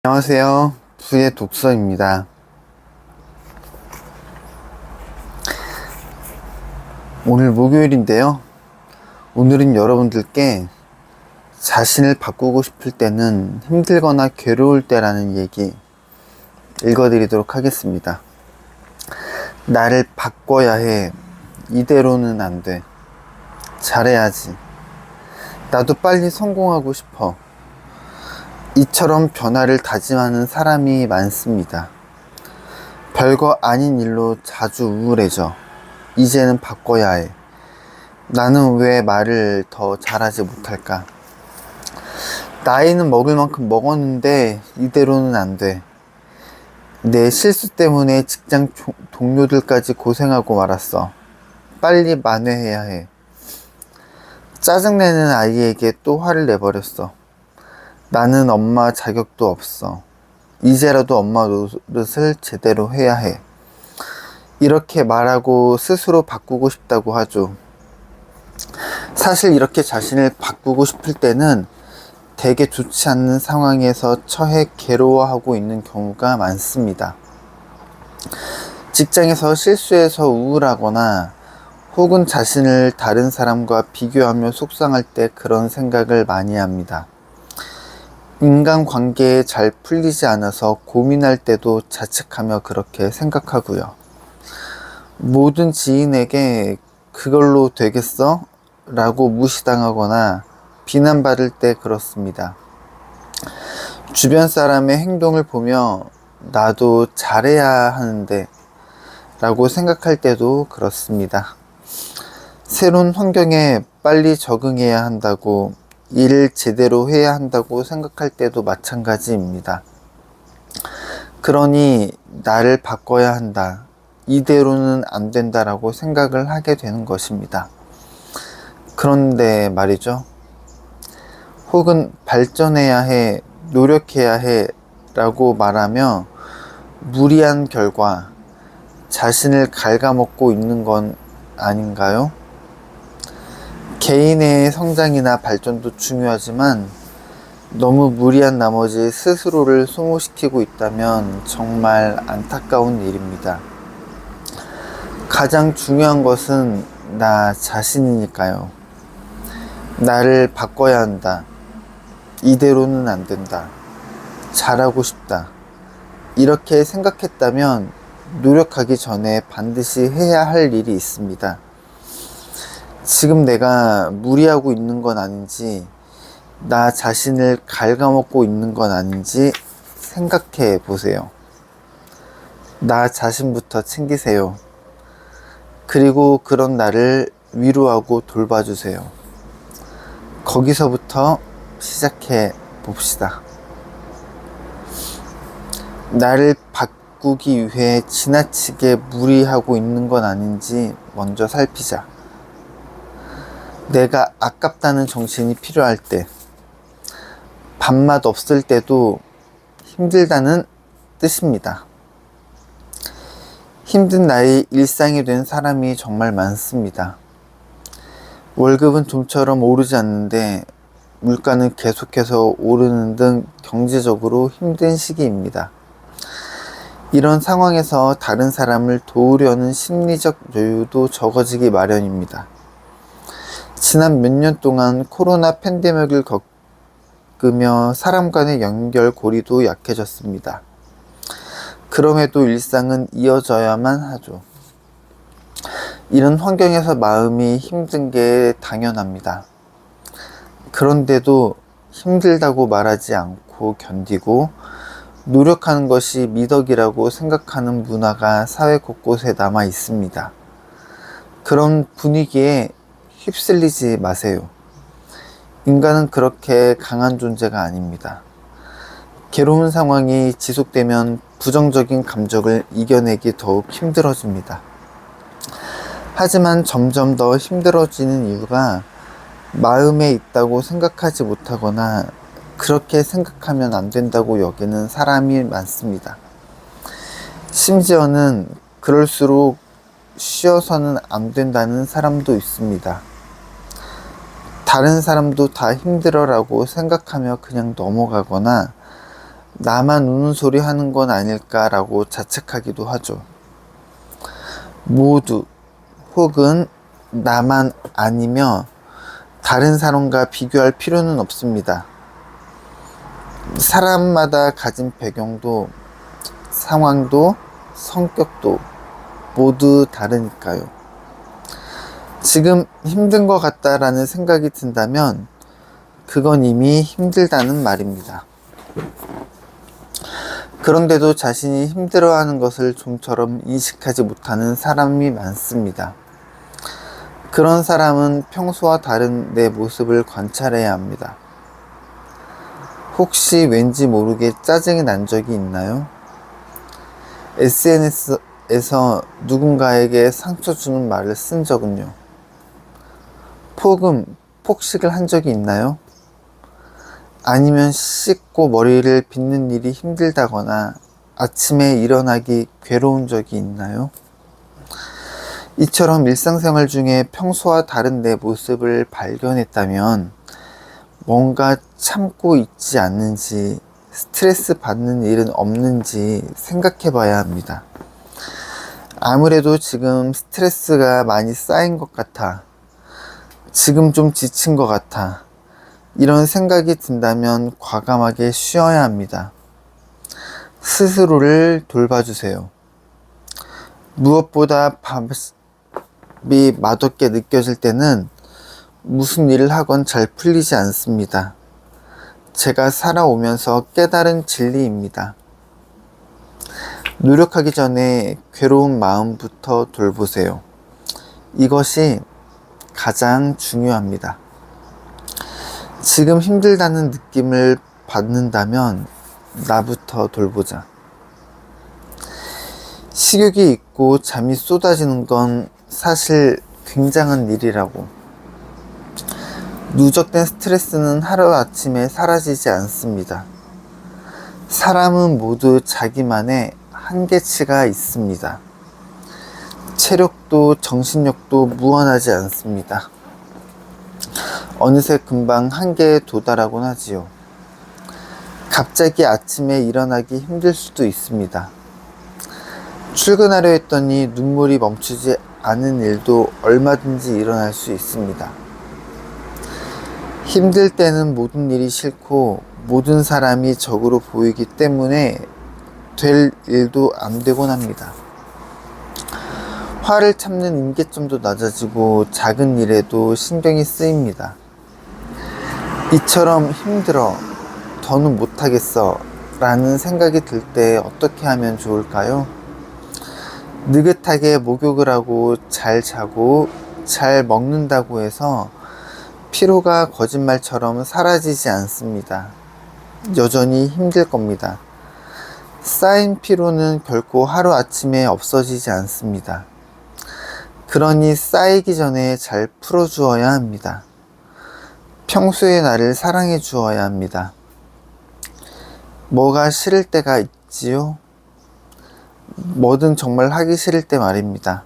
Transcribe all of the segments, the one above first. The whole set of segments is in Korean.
안녕하세요. 부의 독서입니다. 오늘 목요일인데요. 오늘은 여러분들께 자신을 바꾸고 싶을 때는 힘들거나 괴로울 때라는 얘기 읽어드리도록 하겠습니다. 나를 바꿔야 해. 이대로는 안 돼. 잘해야지. 나도 빨리 성공하고 싶어. 이처럼 변화를 다짐하는 사람이 많습니다. 별거 아닌 일로 자주 우울해져. 이제는 바꿔야 해. 나는 왜 말을 더 잘하지 못할까? 나이는 먹을 만큼 먹었는데 이대로는 안 돼. 내 실수 때문에 직장 동료들까지 고생하고 말았어. 빨리 만회해야 해. 짜증내는 아이에게 또 화를 내버렸어. 나는 엄마 자격도 없어. 이제라도 엄마 노릇을 제대로 해야 해. 이렇게 말하고 스스로 바꾸고 싶다고 하죠. 사실 이렇게 자신을 바꾸고 싶을 때는 되게 좋지 않는 상황에서 처해 괴로워하고 있는 경우가 많습니다. 직장에서 실수해서 우울하거나 혹은 자신을 다른 사람과 비교하며 속상할 때 그런 생각을 많이 합니다. 인간관계에 잘 풀리지 않아서 고민할 때도 자책하며 그렇게 생각하고요. 모든 지인에게 그걸로 되겠어? 라고 무시당하거나 비난받을 때 그렇습니다. 주변 사람의 행동을 보며 나도 잘해야 하는데 라고 생각할 때도 그렇습니다. 새로운 환경에 빨리 적응해야 한다고, 일을 제대로 해야 한다고 생각할 때도 마찬가지입니다. 그러니 나를 바꿔야 한다. 이대로는 안 된다라고 생각을 하게 되는 것입니다. 그런데 말이죠. 혹은 발전해야 해, 노력해야 해 라고 말하며 무리한 결과 자신을 갉아먹고 있는 건 아닌가요? 개인의 성장이나 발전도 중요하지만 너무 무리한 나머지 스스로를 소모시키고 있다면 정말 안타까운 일입니다. 가장 중요한 것은 나 자신이니까요. 나를 바꿔야 한다. 이대로는 안 된다. 잘하고 싶다. 이렇게 생각했다면 노력하기 전에 반드시 해야 할 일이 있습니다. 지금 내가 무리하고 있는 건 아닌지, 나 자신을 갉아먹고 있는 건 아닌지 생각해 보세요. 나 자신부터 챙기세요. 그리고 그런 나를 위로하고 돌봐주세요. 거기서부터 시작해 봅시다. 나를 바꾸기 위해 지나치게 무리하고 있는 건 아닌지 먼저 살피자. 내가 아깝다는 정신이 필요할 때, 밥맛 없을 때도 힘들다는 뜻입니다. 힘든 나의 일상이 된 사람이 정말 많습니다. 월급은 좀처럼 오르지 않는데 물가는 계속해서 오르는 등 경제적으로 힘든 시기입니다. 이런 상황에서 다른 사람을 도우려는 심리적 여유도 적어지기 마련입니다. 지난 몇 년 동안 코로나 팬데믹을 겪으며 사람 간의 연결고리도 약해졌습니다. 그럼에도 일상은 이어져야만 하죠. 이런 환경에서 마음이 힘든 게 당연합니다. 그런데도 힘들다고 말하지 않고 견디고 노력하는 것이 미덕이라고 생각하는 문화가 사회 곳곳에 남아 있습니다. 그런 분위기에 휩쓸리지 마세요. 인간은 그렇게 강한 존재가 아닙니다. 괴로운 상황이 지속되면 부정적인 감정을 이겨내기 더욱 힘들어집니다. 하지만 점점 더 힘들어지는 이유가 마음에 있다고 생각하지 못하거나 그렇게 생각하면 안 된다고 여기는 사람이 많습니다. 심지어는 그럴수록 쉬어서는 안 된다는 사람도 있습니다. 다른 사람도 다 힘들어라고 생각하며 그냥 넘어가거나 나만 우는 소리 하는 건 아닐까라고 자책하기도 하죠. 모두 혹은 나만 아니며 다른 사람과 비교할 필요는 없습니다. 사람마다 가진 배경도 상황도 성격도 모두 다르니까요. 지금 힘든 것 같다라는 생각이 든다면 그건 이미 힘들다는 말입니다. 그런데도 자신이 힘들어하는 것을 좀처럼 인식하지 못하는 사람이 많습니다. 그런 사람은 평소와 다른 내 모습을 관찰해야 합니다. 혹시 왠지 모르게 짜증이 난 적이 있나요? SNS에서 누군가에게 상처 주는 말을 쓴 적은요? 폭식을 한 적이 있나요? 아니면 씻고 머리를 빗는 일이 힘들다거나 아침에 일어나기 괴로운 적이 있나요? 이처럼 일상생활 중에 평소와 다른 내 모습을 발견했다면 뭔가 참고 있지 않는지, 스트레스 받는 일은 없는지 생각해 봐야 합니다. 아무래도 지금 스트레스가 많이 쌓인 것 같아, 지금 좀 지친 것 같아, 이런 생각이 든다면 과감하게 쉬어야 합니다. 스스로를 돌봐주세요. 무엇보다 밥이 맛없게 느껴질 때는 무슨 일을 하건 잘 풀리지 않습니다. 제가 살아오면서 깨달은 진리입니다. 노력하기 전에 괴로운 마음부터 돌보세요. 이것이 가장 중요합니다. 지금 힘들다는 느낌을 받는다면 나부터 돌보자. 식욕이 있고 잠이 쏟아지는 건 사실 굉장한 일이라고. 누적된 스트레스는 하루아침에 사라지지 않습니다. 사람은 모두 자기만의 한계치가 있습니다. 체력도 정신력도 무한하지 않습니다. 어느새 금방 한계에 도달하곤 하지요. 갑자기 아침에 일어나기 힘들 수도 있습니다. 출근하려 했더니 눈물이 멈추지 않은 일도 얼마든지 일어날 수 있습니다. 힘들 때는 모든 일이 싫고 모든 사람이 적으로 보이기 때문에 될 일도 안 되곤 합니다. 화를 참는 임계점도 낮아지고 작은 일에도 신경이 쓰입니다. 이처럼 힘들어, 더는 못하겠어 라는 생각이 들 때 어떻게 하면 좋을까요? 느긋하게 목욕을 하고 잘 자고 잘 먹는다고 해서 피로가 거짓말처럼 사라지지 않습니다. 여전히 힘들 겁니다. 쌓인 피로는 결코 하루아침에 없어지지 않습니다. 그러니 쌓이기 전에 잘 풀어주어야 합니다. 평소에 나를 사랑해 주어야 합니다. 뭐가 싫을 때가 있지요? 뭐든 정말 하기 싫을 때 말입니다.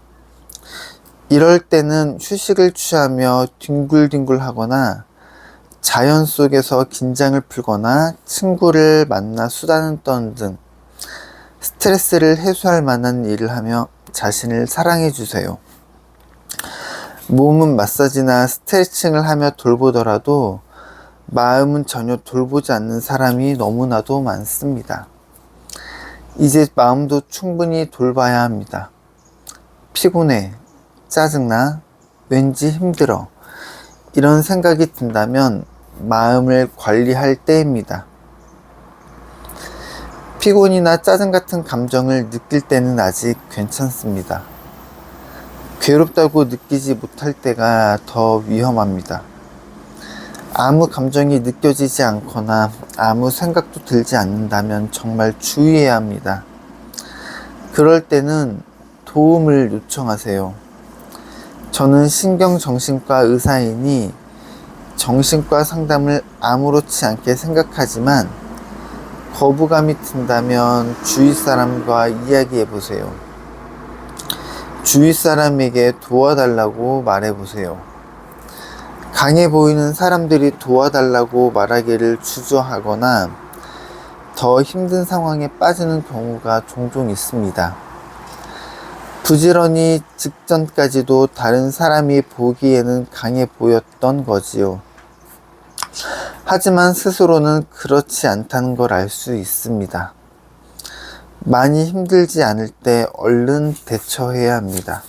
이럴 때는 휴식을 취하며 뒹굴뒹굴 하거나 자연 속에서 긴장을 풀거나 친구를 만나 수다를 떠는 등 스트레스를 해소할 만한 일을 하며 자신을 사랑해 주세요. 몸은 마사지나 스트레칭을 하며 돌보더라도 마음은 전혀 돌보지 않는 사람이 너무나도 많습니다. 이제 마음도 충분히 돌봐야 합니다. 피곤해, 짜증나, 왠지 힘들어, 이런 생각이 든다면 마음을 관리할 때입니다. 피곤이나 짜증 같은 감정을 느낄 때는 아직 괜찮습니다. 괴롭다고 느끼지 못할 때가 더 위험합니다. 아무 감정이 느껴지지 않거나 아무 생각도 들지 않는다면 정말 주의해야 합니다. 그럴 때는 도움을 요청하세요. 저는 신경정신과 의사이니 정신과 상담을 아무렇지 않게 생각하지만 거부감이 든다면 주위 사람과 이야기해 보세요. 주위 사람에게 도와달라고 말해보세요. 강해 보이는 사람들이 도와달라고 말하기를 주저하거나 더 힘든 상황에 빠지는 경우가 종종 있습니다. 부지런히 직전까지도 다른 사람이 보기에는 강해 보였던 거지요. 하지만 스스로는 그렇지 않다는 걸 알 수 있습니다. 많이 힘들지 않을 때 얼른 대처해야 합니다.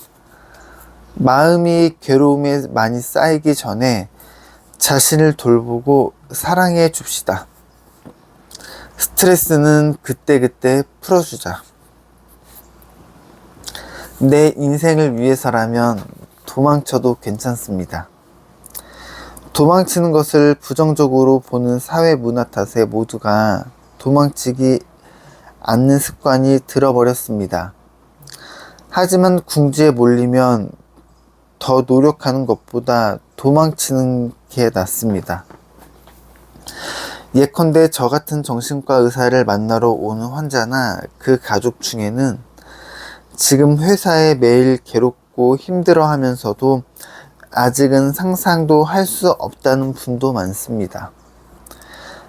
마음이 괴로움에 많이 쌓이기 전에 자신을 돌보고 사랑해 줍시다. 스트레스는 그때그때 풀어주자. 내 인생을 위해서라면 도망쳐도 괜찮습니다. 도망치는 것을 부정적으로 보는 사회 문화 탓에 모두가 도망치기 않는 습관이 들어버렸습니다. 하지만 궁지에 몰리면 더 노력하는 것보다 도망치는 게 낫습니다. 예컨대 저 같은 정신과 의사를 만나러 오는 환자나 그 가족 중에는 지금 회사에 매일 괴롭고 힘들어 하면서도 아직은 상상도 할 수 없다는 분도 많습니다.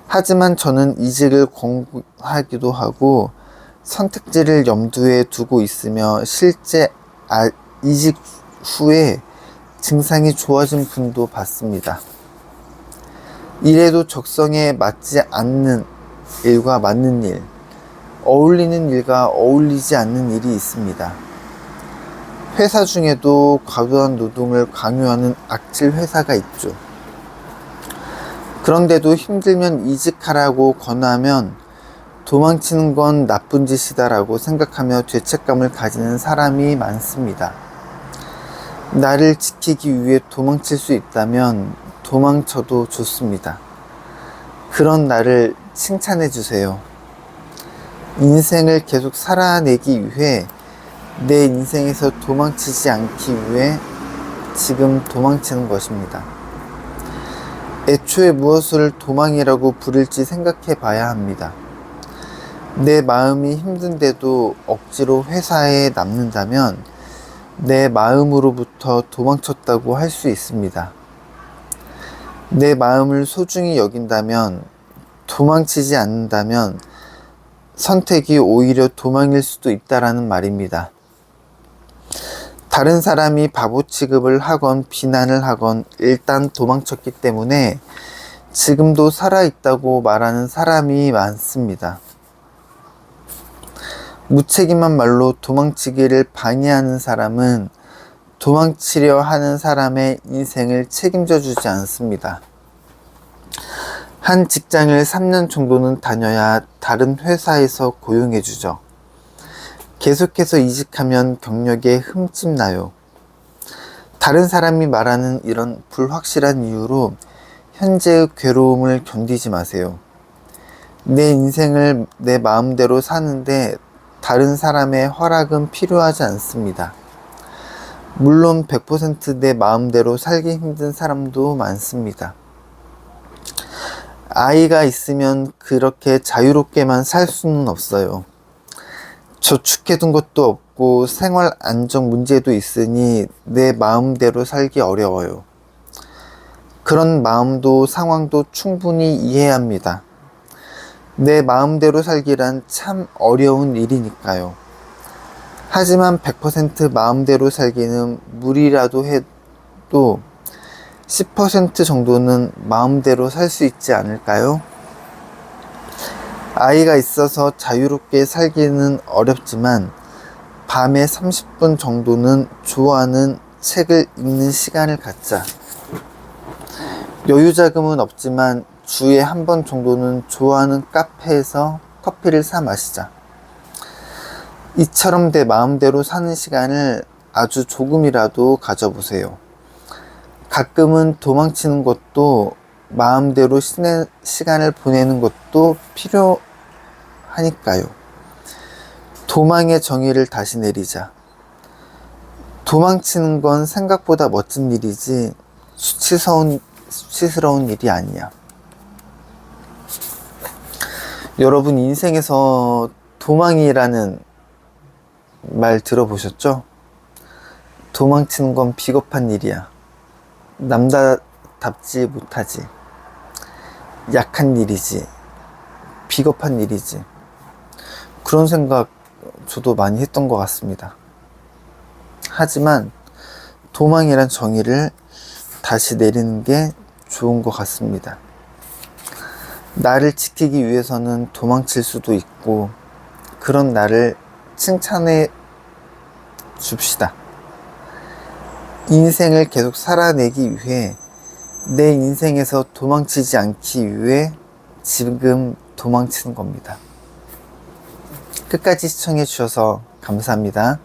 하지만 저는 이직을 권고하기도 하고 선택지를 염두에 두고 있으며 실제 이직 후에 증상이 좋아진 분도 봤습니다. 이래도 적성에 맞지 않는 일과 맞는 일, 어울리는 일과 어울리지 않는 일이 있습니다. 회사 중에도 과도한 노동을 강요하는 악질 회사가 있죠. 그런데도 힘들면 이직하라고 권하면 도망치는 건 나쁜 짓이다라고 생각하며 죄책감을 가지는 사람이 많습니다. 나를 지키기 위해 도망칠 수 있다면 도망쳐도 좋습니다. 그런 나를 칭찬해 주세요. 인생을 계속 살아내기 위해 내 인생에서 도망치지 않기 위해 지금 도망치는 것입니다. 애초에 무엇을 도망이라고 부를지 생각해 봐야 합니다. 내 마음이 힘든데도 억지로 회사에 남는다면 내 마음으로부터 도망쳤다고 할 수 있습니다. 내 마음을 소중히 여긴다면, 도망치지 않는다면 선택이 오히려 도망일 수도 있다라는 말입니다. 다른 사람이 바보 취급을 하건 비난을 하건 일단 도망쳤기 때문에 지금도 살아있다고 말하는 사람이 많습니다. 무책임한 말로 도망치기를 방해하는 사람은 도망치려 하는 사람의 인생을 책임져 주지 않습니다. 한 직장을 3년 정도는 다녀야 다른 회사에서 고용해 주죠. 계속해서 이직하면 경력에 흠집 나요. 다른 사람이 말하는 이런 불확실한 이유로 현재의 괴로움을 견디지 마세요. 내 인생을 내 마음대로 사는데 다른 사람의 허락은 필요하지 않습니다. 물론 100% 내 마음대로 살기 힘든 사람도 많습니다. 아이가 있으면 그렇게 자유롭게만 살 수는 없어요. 저축해둔 것도 없고 생활 안정 문제도 있으니 내 마음대로 살기 어려워요. 그런 마음도 상황도 충분히 이해합니다. 내 마음대로 살기란 참 어려운 일이니까요. 하지만 100% 마음대로 살기는 무리라도 해도 10% 정도는 마음대로 살 수 있지 않을까요? 아이가 있어서 자유롭게 살기는 어렵지만 밤에 30분 정도는 좋아하는 책을 읽는 시간을 갖자. 여유 자금은 없지만 주에 한 번 정도는 좋아하는 카페에서 커피를 사 마시자. 이처럼 내 마음대로 사는 시간을 아주 조금이라도 가져보세요. 가끔은 도망치는 것도 마음대로 시간을 보내는 것도 필요하니까요. 도망의 정의를 다시 내리자. 도망치는 건 생각보다 멋진 일이지 수치스러운 일이 아니야. 여러분 인생에서 도망이라는 말 들어보셨죠? 도망치는 건 비겁한 일이야. 남자답지 못하지. 약한 일이지. 비겁한 일이지. 그런 생각 저도 많이 했던 것 같습니다. 하지만 도망이란 정의를 다시 내리는 게 좋은 것 같습니다. 나를 지키기 위해서는 도망칠 수도 있고, 그런 나를 칭찬해 줍시다. 인생을 계속 살아내기 위해, 내 인생에서 도망치지 않기 위해 지금 도망치는 겁니다. 끝까지 시청해 주셔서 감사합니다.